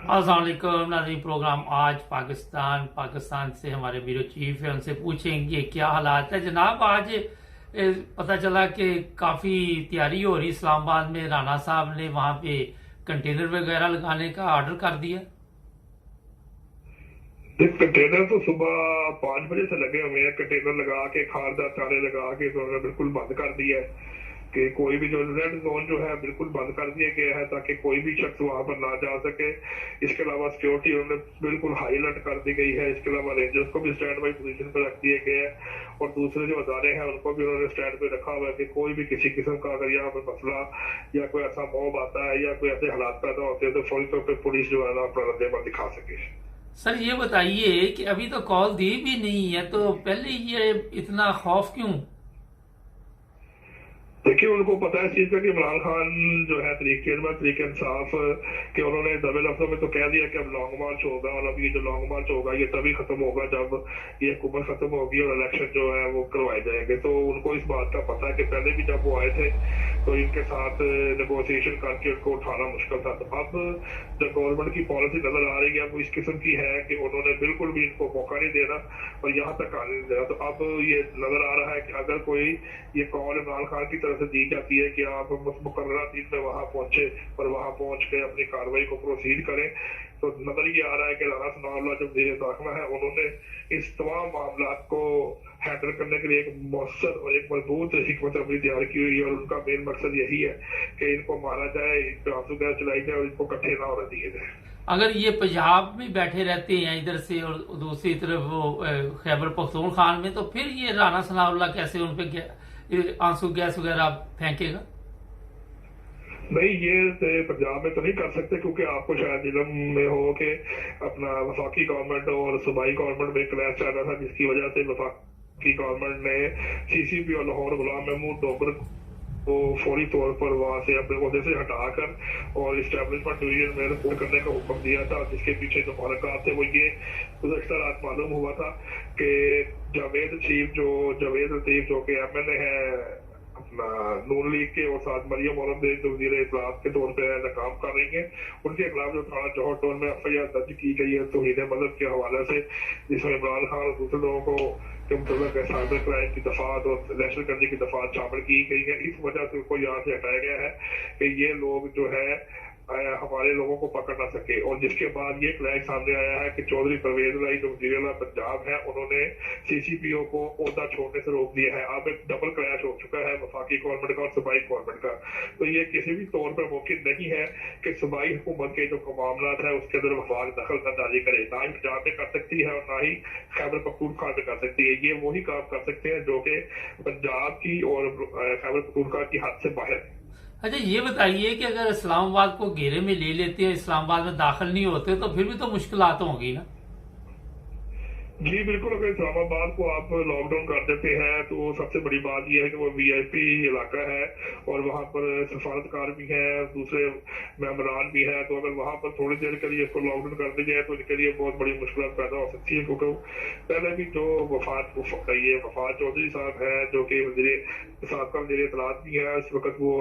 अस्सलाम वालेकुम नाज़रीन। प्रोग्राम आज पाकिस्तान से हमारे ब्यूरो चीफ है, उनसे पूछेंगे क्या हालात है। जनाब, आज पता चला कि काफ़ी तैयारी हो रही इस्लामाबाद में। राना साहब ने वहाँ पे कंटेनर वगैरह लगाने का ऑर्डर कर दिया। कंटेनर तो सुबह 5 बजे से लगे हुए हैं। कंटेनर लगा के खारदार ताले लगा के तो उन्होंने बिल्कुल बंद कर दिया है कि कोई भी जो रेड जोन जो है बिल्कुल बंद कर दिया गया है ताकि कोई भी शख्स वहां पर ना जा सके। इसके अलावा सिक्योरिटी उन्होंने बिल्कुल हाई अलर्ट कर दी गई है। इसके अलावा रेंजर्स को भी स्टैंड बाई पोजीशन पर रख दिए गए हैं और दूसरे जो अदारे हैं उनको भी उन्होंने स्टैंड पे रखा हुआ है कि कोई भी किसी किस्म का अगर यहाँ पर मसला या कोई ऐसा मौब आता है या कोई ऐसे हालात पैदा होते हैं तो फौरी तौर पर पुलिस जो है ना अपना रद्देबाज दिखा सके। सर ये बताइए कि अभी तो कॉल दी भी नहीं है, तो पहले ये इतना खौफ क्यों? देखिए, उनको पता है इस चीज का कि इमरान खान जो है तरीके इंसाफ कि उन्होंने दबे लफ्जों में तो कह दिया कि अब लॉन्ग मार्च होगा और अब ये जो लॉन्ग मार्च होगा ये तभी खत्म होगा जब ये हुकूमत खत्म होगी और इलेक्शन जो है वो करवाए जाएंगे। तो उनको इस बात का पता है कि पहले भी जब वो आए थे तो इनके साथ नेगोशिएशन करके उनको उठाना मुश्किल था। तो अब जब गवर्नमेंट की पॉलिसी नजर आ रही है वो इस किस्म की है कि उन्होंने बिल्कुल भी इनको मौका नहीं देना और यहाँ तक आने नहीं देना। तो अब ये नजर आ रहा है कि अगर कोई ये कॉल इमरान खान की तरफ से दी जाती है कि आप मुकर्ररा दिन में वहां पहुंचे और वहां पहुंच के अपनी कार्रवाई को प्रोसीड करें, तो नजर ये आ रहा है कि राना सनाउल्लाह जो वज़ीर दाखिला है उन्होंने इस तमाम मामला को हैंडल करने के लिए एक मौसर और एक मजबूत हिकमत अमली तैयार की हुई है और उनका मेन मकसद यही है कि इनको मारा जाए, इन पे आंसू गैस चलाई जाए और इनको इकट्ठे ना होने दिए जाए। अगर ये पंजाब में बैठे रहते हैं इधर से और दूसरी तरफ वो खैबर पख्तूनख्वा में, तो फिर ये राना सनाउल्लाह कैसे उन पे आंसू गैस वगैरह फेंकेगा? नहीं, ये पंजाब में तो नहीं कर सकते क्योंकि आपको शायद इलम में हो कि अपना वफाकी गवर्नमेंट और सूबाई गवर्नमेंट में क्लैश चल रहा था जिसकी वजह से वफाकी गवर्नमेंट ने सीसीपी और लाहौर गुलाम महमूद डोगर को फौरी तौर पर वहां से अपने ओहदे से हटाकर और इस्टेब्लिशमेंट डिवीजन में रिपोर्ट करने का हुक्म दिया था। जिसके पीछे जो मुहर्रिकात थे वो ये गुज़श्ता रात मालूम हुआ था कि जावेद लतीफ जो कि एमएलए है अपना नून लीग के और साथ मरियम औरत जो वज़ीर इत्तलात के तौर पर नाकाम कर रही है, उनके खिलाफ जो थाना जौहर टोल में एफआईआर दर्ज की गई है तौहीन मदद के हवाले से, जिसमें इमरान खान और दूसरे लोगों को के मुतल्लिक़ साइबर क्राइम की दफात और दहशत गर्दी की दफात शामिल की गई है। इस वजह से उनको यहाँ से हटाया गया है कि ये लोग जो है हमारे लोगों को पकड़ ना सके। और जिसके बाद ये क्लैश सामने आया है कि चौधरी परवेज लाई जो वज़ीर आला पंजाब है उन्होंने सीसीपीओ को ओहदा छोड़ने से रोक दिया है। अब एक डबल क्लैश हो चुका है वफाकी गवर्नमेंट का और सूबाई गवर्नमेंट का। तो ये किसी भी तौर पर मुमकिन नहीं है कि सूबाई हुकूमत के जो मामला है उसके अंदर वफाक दखल अंदाजी करे, ना ही पंजाब में कर सकती है और ना ही खैबर पख्तूनख्वा में कर सकती है। ये वही काम कर सकते हैं जो कि पंजाब की और खैबर पख्तूनख्वा की हद से बाहर। अच्छा ये बताइए कि अगर इस्लामाबाद को घेरे में ले लेते हैं, इस्लामाबाद में दाखिल नहीं होते, तो फिर भी तो मुश्किलात होंगी ना? जी बिल्कुल, अगर इस्लामाबाद को आप लॉकडाउन कर देते हैं तो सबसे बड़ी बात यह है कि वो वीआईपी इलाका है और वहाँ पर सफारतकार भी हैं, दूसरे मेंबरान भी हैं। तो अगर वहाँ पर थोड़ी देर के लिए इसको लॉकडाउन कर दी जाए तो इनके लिए बहुत बड़ी मुश्किल पैदा हो सकती है। क्योंकि पहले भी जो वफात चौधरी साहब है जो कि साबका वज़ीर इत्तलात भी है, इस वक्त वो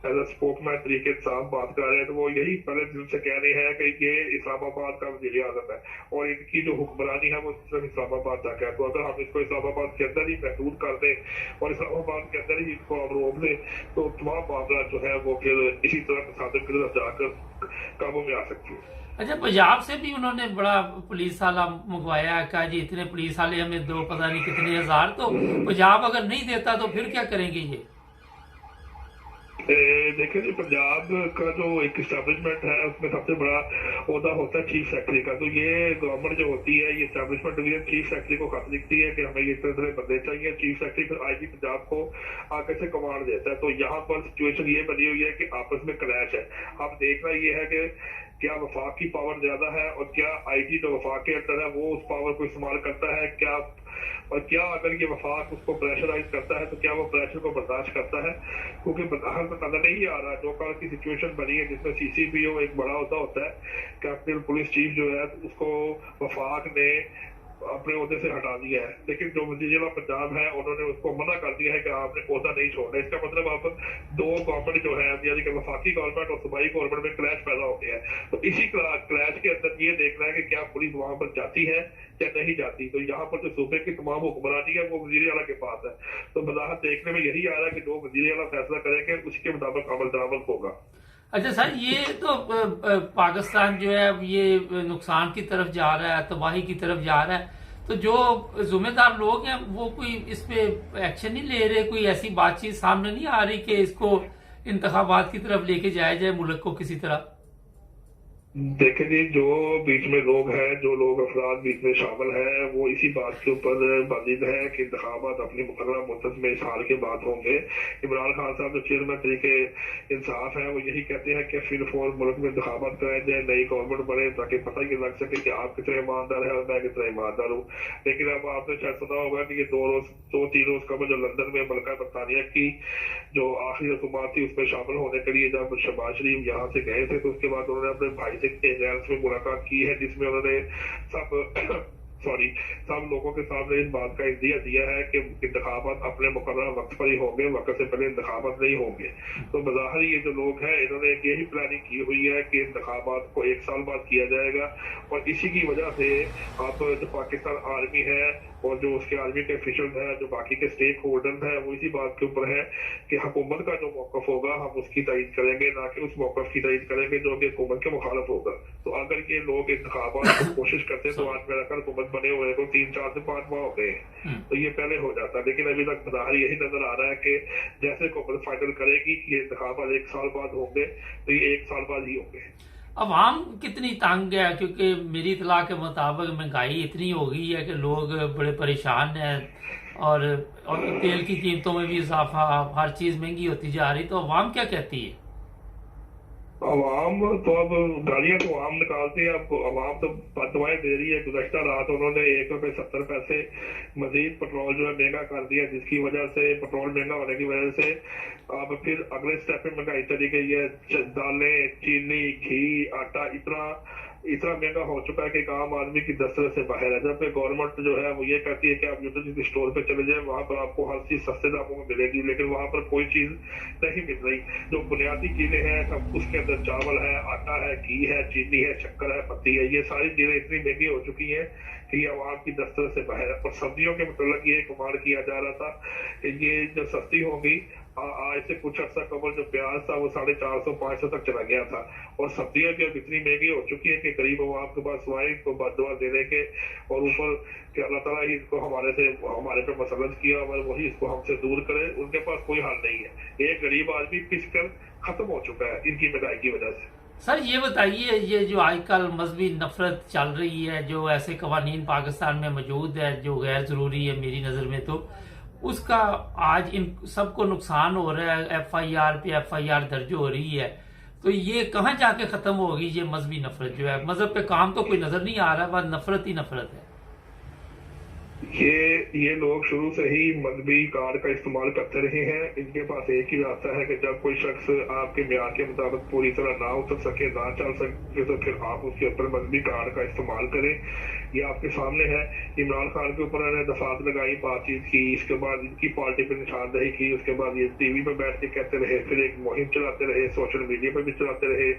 एज अ स्पोकमैन तरीके साहब बात कर रहे हैं, तो वो यही पहले दिल से कह रहे हैं कि ये इस्लामाबाद का वज़ीर आज़म है और इनकी जो हुक्मरानी है वो सिर्फ इस्लामाबाद तक है। तो अगर हम इसको इस्लामाबाद के अंदर ही महदूद कर दें और इस्लामाबाद के अंदर ही इसको हम रोक दें तो तमाम मामला जो है वो फिर इसी तरह तसादम की तरफ जाकर काबू में आ सकती है। अच्छा, पंजाब से भी उन्होंने बड़ा पुलिस वाला मंगवाया, कहा जी इतने पुलिस वाले हमें दो, पता नहीं कितने हजार। तो पंजाब अगर नहीं देता तो फिर क्या करेंगे ये? देखिए जी, पंजाब का जो एक इस्टेब्लिशमेंट है उसमें सबसे बड़ा ओहदा होता है चीफ सेक्रेटरी का। तो ये गवर्नमेंट जो होती है ये इस्टेब्लिशमेंट डिवीजन चीफ सेक्रेटरी को खत लिखती है कि हमें ये इतने तरह बंदे चाहिए। चीफ सेक्रेटरी फिर आईजी पंजाब को आगे से कमांड देता है। तो यहाँ पर सिचुएशन ये बनी हुई है कि आपस में क्लैश है। अब देखना ये है कि क्या वफाक की पावर ज्यादा है और क्या आईजी जो वफाक के अंदर है वो उस पावर को इस्तेमाल करता है, क्या अगर ये वफाक उसको प्रेशराइज करता है तो क्या वो प्रेशर को बर्दाश्त करता है। क्योंकि बाहर तो नजर नहीं आ रहा। जो कल की सिचुएशन बनी है जिसमें सीसीपीओ एक बड़ा होता है, कैपिटल पुलिस चीफ जो है उसको वफाक ने अपने ओहदे से हटा दिया है, लेकिन जो वज़ीर-ए-आला पंजाब है उन्होंने उसको मना कर दिया है कि आपने ओहदा नहीं छोड़ना। इसका मतलब अब दो गवर्नमेंट जो है, यानी कि वफाकी गवर्नमेंट और सूबाई गवर्नमेंट में क्लैश पैदा हो गया है। तो इसी क्लैश के अंदर ये देखना है कि क्या पुलिस वहां पर जाती है या नहीं जाती। तो यहाँ पर जो सूबे की तमाम हुक्मरानी है वो वज़ीर-ए-आला के पास है। तो बज़ाहिर देखने में यही आ रहा है कि जो वज़ीर-ए-आला फैसला करेंगे उसके मुताबिक अमल दरामद होगा। अच्छा सर, ये तो पाकिस्तान जो है ये नुकसान की तरफ जा रहा है, तबाही की तरफ जा रहा है, तो जो जिम्मेदार लोग हैं वो कोई इस पे एक्शन नहीं ले रहे? कोई ऐसी बातचीत सामने नहीं आ रही कि इसको इंतखाबात की तरफ लेके जाया जाए मुल्क को किसी तरह? देखें जी, जो बीच में लोग हैं, जो लोग अफराद बीच में शामिल हैं, वो इसी बात के ऊपर बाजिद है कि इंतखाबात अपनी मुकर्रर मुद्दत में इस साल के बाद होंगे। इमरान खान साहब जो चेयरमैन तरीके इंसाफ है वो यही कहते हैं कि फिर फौर मुल्क में इंतखाबात कराए जाए, नई गवर्नमेंट बने, ताकि पता ही लग सके कि आप कितने ईमानदार है और मैं कितना ईमानदार हूँ। लेकिन अब आपने शायद सुना होगा कि ये 2-3 रोज कबल जो लंदन में मलका बरतानिया की जो आखिरी रसूमात थी उसमें शामिल होने के लिए जब शहबाज शरीफ यहाँ से गए थे, तो उसके बाद उन्होंने अपने भाई से एजेंस में मुलाकात की है, जिसमें उन्होंने सब लोगों के सामने इस बात का इंदिया दिया है कि इंतखाबात अपने मुकर्रर वक्त पर ही होंगे, वक्त से पहले इंतखाबात नहीं होंगे। तो बज़ाहिर ये जो लोग हैं इन्होंने यही प्लानिंग की हुई है कि इंतखाबात को 1 साल बाद किया जाएगा, और इसी की वजह से आप जो पाकिस्तान आर्मी है और जो उसके आर्मी के ऑफिशियल हैं, जो बाकी के स्टेक होल्डर हैं, वो इसी बात के ऊपर है कि हुकूमत का जो मौक़िफ़ होगा हम उसकी तायीद करेंगे, ना कि उस मौक़िफ़ की तायीद करेंगे जो कि हुकूमत के मुखालिफ होगा। तो अगर ये लोग इंतखाबात की कोशिश करते तो आज मेरा ख्याल हुकूमत बने हुए तो 3-4 से 5 माह हो गए, तो ये पहले हो जाता। लेकिन अभी तक बज़ाहिर यही नजर आ रहा है कि जैसे हुकूमत फाइनल करेगी कि इंतखाबात 1 साल बाद होंगे, तो ये 1 साल बाद ही होंगे। अवाम कितनी तंग है? क्योंकि मेरी इतला के मुताबिक महंगाई इतनी हो गई है कि लोग बड़े परेशान हैं, और तेल की कीमतों में भी इजाफा, हर चीज महंगी होती जा रही। तो अवाम क्या कहती है? अवाम तो अब गाड़ियां तो आम निकालती है, अब अवाम तो बदवाएं दे रही है। गुज़श्ता रात उन्होंने ₹1.70 मजीद पेट्रोल जो है महंगा कर दिया, जिसकी वजह से पेट्रोल महंगा होने की वजह से अब फिर अगले स्टेप में महंगाई चली गई है। दालें, चीनी, घी, आटा इतना महंगा हो चुका है कि आम आदमी की दस्तरस से बाहर है। जबकि गवर्नमेंट जो है वो ये कहती है कि आप यूटिलिटी स्टोर पे चले जाए, वहां पर आपको हर चीज सस्ते दामों में मिलेगी, लेकिन वहां पर कोई चीज नहीं मिल रही। जो बुनियादी चीजें हैं सब उसके अंदर चावल है, आटा है, घी है, चीनी है, शक्कर है, पत्ती है, ये सारी चीजें इतनी महंगी हो चुकी हैं कि ये आवाम की दस्तरस से बाहर है। और सब्जियों के मतलब ये गुमान किया जा रहा था कि ये जब सस्ती होगी, आज से कुछ अर्सा कबल जो प्याज था वो 450-500 तक चला गया था, और सब्जियां भी अब इतनी महंगी हो चुकी है कि करीब अवाम के पास सिवाय इनको बददुआ देने के और ऊपर कि अल्लाह ताला ही इसको हमारे पे मसलत किया और वही इसको हमसे दूर करे, उनके पास कोई हल नहीं है। एक गरीब आदमी पिस कर खत्म हो चुका है इनकी महंगाई की वजह से। सर ये बताइए, ये जो आजकल मजहबी नफरत चल रही है, जो ऐसे कवानीन पाकिस्तान में मौजूद है जो गैर जरूरी है मेरी नजर में, तो उसका आज इन सबको नुकसान हो रहा है। FIR पे FIR दर्ज हो रही है, तो ये कहाँ जाके खत्म होगी? ये मजहबी नफरत जो है, मजहब पे काम तो कोई नजर नहीं आ रहा, बस नफरत ही नफरत है। ये लोग शुरू से ही मजहबी कार्ड का इस्तेमाल करते रहे हैं। इनके पास एक ही रास्ता है कि जब कोई शख्स आपके म्यार के मुताबिक पूरी तरह ना उतर सके, ना चल सके, तो फिर आप उसके ऊपर मजहबी कार्ड का इस्तेमाल करें। ये आपके सामने है। इमरान खान के ऊपर इन्होंने दफात लगाई, बातचीत की, इसके बाद इनकी पार्टी पर निशानदेही की, उसके बाद ये टीवी पर बैठ के कहते रहे, फिर एक मुहिम चलाते रहे, सोशल मीडिया पर भी चलाते रहे।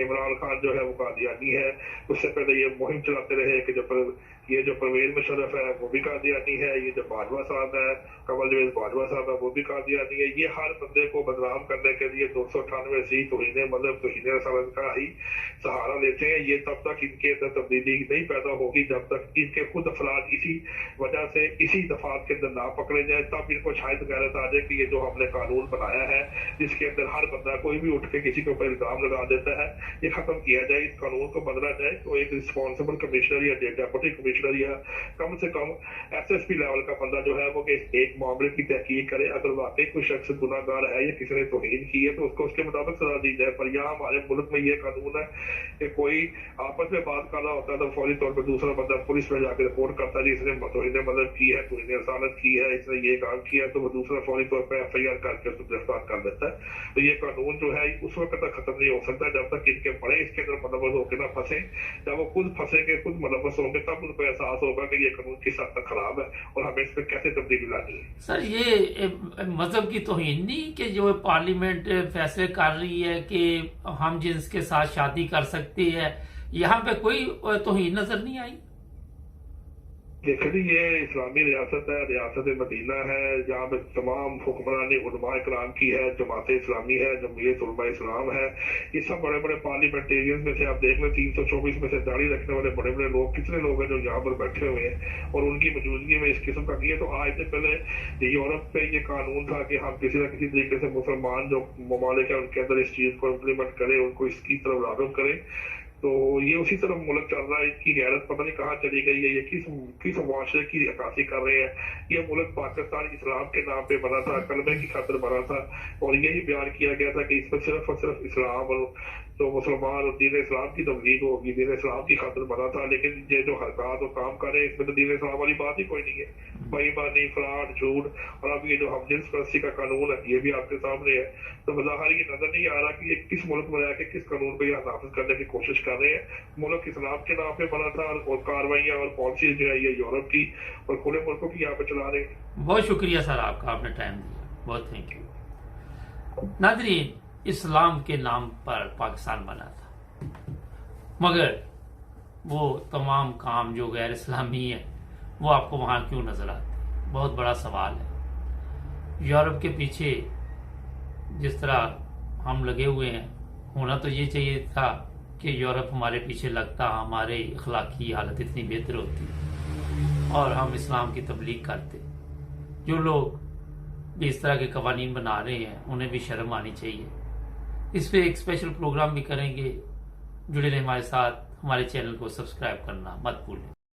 इमरान खान जो है वो कादियानी है। उससे पहले ये मुहिम चलाते रहे कि ये जो परवेज मुशर्रफ है वो भी कादियानी है, ये जो बाजवा साहब है, कमल जवेद बाजवा साहब है, वो भी कादियानी है। ये हर बंदे को बदनाम करने के लिए 298 सी तौहीन मजहब, तौहीन रसालत का ही सहारा लेते हैं। ये तब तक इनके अंदर तब्दीली नहीं पैदा होगी जब तक इनके खुद अफराद इसी वजह से इसी दफात के अंदर ना पकड़े जाए। तब इनको शायद गैरत आ जाए कि ये जो हमने कानून बनाया है जिसके अंदर हर बंदा कोई भी उठ के किसी के ऊपर इल्जाम लगा देता है, ये खत्म किया जाए, इस कानून को बदला जाए। तो एक रिस्पॉन्सिबल कमिश्नर या डेप्यूटी कमिश्नर या कम से कम SSP लेवल का बंदा जो है वो एक मामले की तहकीक करे। अगर वाकई कोई शख्स गुनाहगार है या किसी ने तौहीन की है तो उसको उसके मुताबिक सजा दी जाए। पर यहाँ हमारे मुल्क में ये कानून है कि कोई आपस में बात कर रहा होता है तो फौरी तौर पर दूसरा बंदा पुलिस में जाकर रिपोर्ट करता है जी इसने तौहीन मदद की है, तौहीन रसालत की है, इसने ये काम किया है, तो वो दूसरा फौरी तौर पर FIR करके उसको गिरफ्तार कर देता है। तो ये कानून जो है उस वक्त तक खत्म नहीं हो सकता जब तक इनके बड़े इसके अंदर मुलव्वस होकर ना फंसे। जब वो खुद फंसेंगे, खुद मुलव्वस होंगे, तब उनको एहसास होगा कि ये कानून किस हद तक खराब है और हमें इस पर कैसे तब्दीली लानी है। सर ये मजहब की तौहीन नहीं कि जो पार्लियामेंट फैसले कर रही है कि हम जिन्स के साथ शादी कर सकते हैं, यहाँ पे कोई तौहीन नजर नहीं आई? देखिए जी ये इस्लामी रियासत है, रियासत मदीना है, जहाँ पे तमाम हुक्मरानी उलमा इकराम की है, जमात इस्लामी है, जमहूरियत उलमा इस्लाम है, ये सब बड़े बड़े पार्लियामेंटेरियंस में से आप देख लें 324 में से दाढ़ी रखने वाले बड़े बड़े लोग कितने लोग हैं जो यहाँ पर बैठे हुए हैं और उनकी मौजूदगी में इस किस्म का किया। तो आज से पहले यूरोप पे ये कानून था कि हम किसी न किसी तरीके से मुसलमान जो ममालिक है उनके अंदर इस चीज को इम्प्लीमेंट करें, उनको इसकी तरफ राग़िब करें। तो ये उसी तरफ मुल्क चल रहा है, इसकी गैरत पता नहीं कहाँ चली गई है, ये किस मुआशरे की अक्कासी कर रहे हैं। ये मुल्क पाकिस्तान इस्लाम के नाम पे बना था, कलमे की खातिर बना था और यही बयान किया गया था कि इसमें सिर्फ और सिर्फ इस्लाम और तो मुसलमान और दीन इस्लाम की तबलीग होगी, दीन इस्लाम की खातिर बना था। लेकिन ये जो हरकत और काम कर रहे हैं इसमें तो दीन इस्लाम वाली बात ही कोई नहीं है, बेईमानी, फ्रॉड, झूठ। और अब ये जो हमजिन्स परस्ती का कानून है ये भी आपके सामने है। तो बज़ाहिर ये नजर नहीं आ रहा कि ये किस मुल्क में रह के किस कानून को यहाँ नाफिज करने की कोशिश कर रहे हैं। मुल्क इस्लाम के नाम पे बना था और कार्रवाइयाँ और पॉलिसी जो है ये यूरोप की और खुले मुल्कों की यहाँ पे चला रहे हैं। बहुत शुक्रिया सर आपका, आपने टाइम दिया, बहुत थैंक यू। नाज़रीन, इस्लाम के नाम पर पाकिस्तान बना था, मगर वो तमाम काम जो गैर इस्लामी है वो आपको वहाँ क्यों नजर आते? बहुत बड़ा सवाल है। यूरोप के पीछे जिस तरह हम लगे हुए हैं, होना तो ये चाहिए था कि यूरोप हमारे पीछे लगता, हमारे अखलाकी हालत इतनी बेहतर होती और हम इस्लाम की तबलीग करते। जो लोग इस तरह के कवानीन बना रहे हैं उन्हें भी शर्म आनी चाहिए। इस पे एक स्पेशल प्रोग्राम भी करेंगे। जुड़े रहे हमारे साथ, हमारे चैनल को सब्सक्राइब करना मत भूलें।